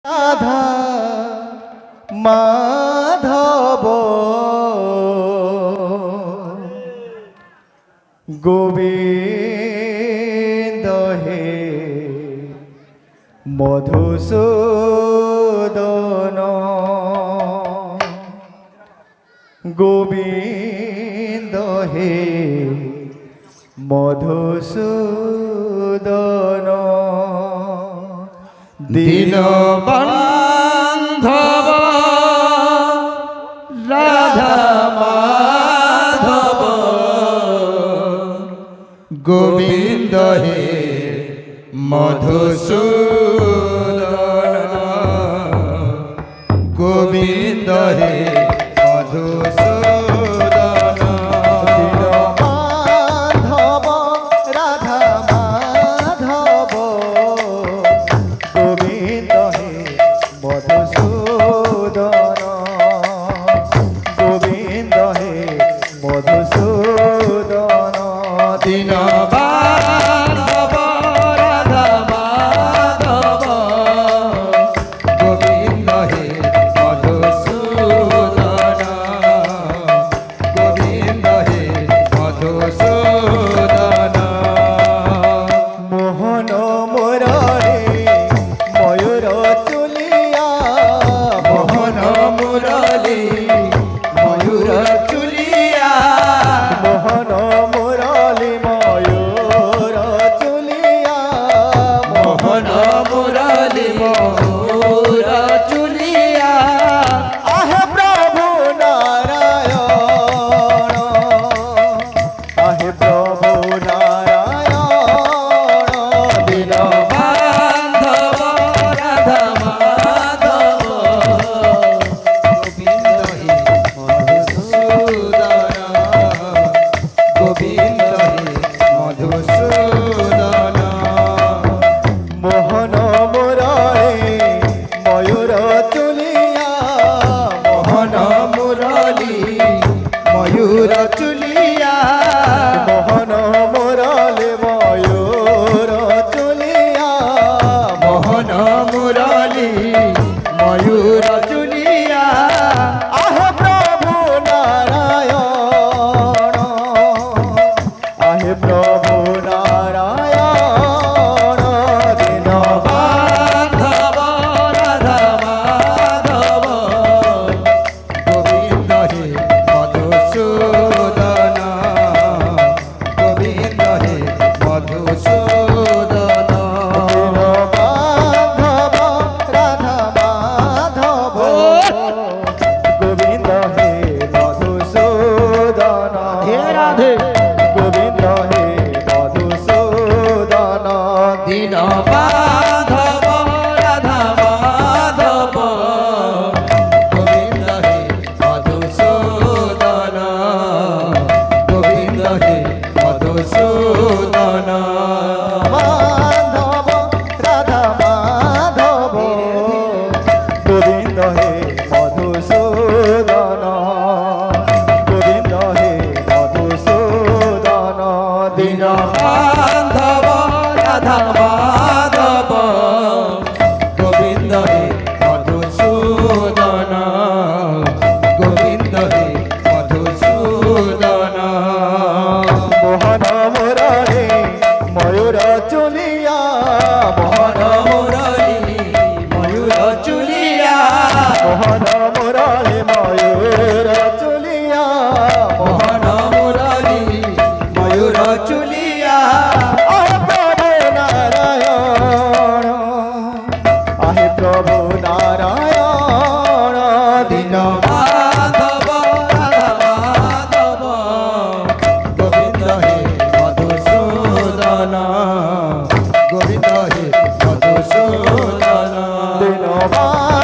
রাধা মাধব গোবিন্দ হে মধুসূদন গোবিন্দ হে মধুসূদন দীনবন্ধব রাধা মাধব গোবিন্দ হে মধুসূদন গোবিন্দ হে মধুসূদন দীনবন্ধব রাধা মাধব গোবিন্দ হে মধুসূদন গোবিন্দ হে মধুসূদন দীনবন্ধব রাধা মাধব গোবিন্দ হে মধুসূদন গোবিন্দ হে মধুসূদন মোহন মুরারে ময়ূর চুলিয়া মোহন মুরলী ময়ূর চুলিয়া মোহন মুরলী ময়ূর চুলিয়া মোহন মুরলী ময়ূর চুলিয়া আহে প্রভু নারায়ণ আহে প্রভু নারায়ণ দীনবন্ধব রাধা মাধব গোবিন্দ হে মধুসূদন গোবিন্দ হে মধুসূদন মোহন মুরারে ময়ূর চুলিয়া মোহন মুরলী ময়ূর চুলিয়া মোহন মুরলী ময়ূর চুলিয়া মোহন মুরলী ময়ূর চুলিয়া আহে প্রভু নারায়ণ আহে প্রভু নারায়ণ দীনবন্ধব রাধা মাধব গোবিন্দ হে মধুসূদন গোবিন্দ হে মধুসূদন মাধব রাধা মাধব গোবিন্দ হে মধুসূদন হে রাধে গোবিন্দ হে মধুসূদন দীনবন্ধব রাধা মাধব গোবিন্দ হে মধুসূদন গোবিন্দ হে মধুসূদন মাধব রাধা মাধব গোবিন্দ হে মধুসূদন গোবিন্দ হে মধুসূদন দীনবন্ধব রাধা মাধব গোবিন্দ হে মধুসূদন গোবিন্দ হে মধুসূদন মোহন মুরারে ময়ূর চুলিয়া মোহন মুরলী ময়ূর চুলিয়া মোহন মুরারে ময়ূর চুলিয়া মোহন মুরলী ময়ূর চুলিয়া আহে প্রভু নারায়ণ আহে প্রভু নারায়ণ দীনবন্ধব রাধা মাধব গোবিন্দ হে মধুসূদন গোবিন্দ হে মধুসূদন দীনবন্ধব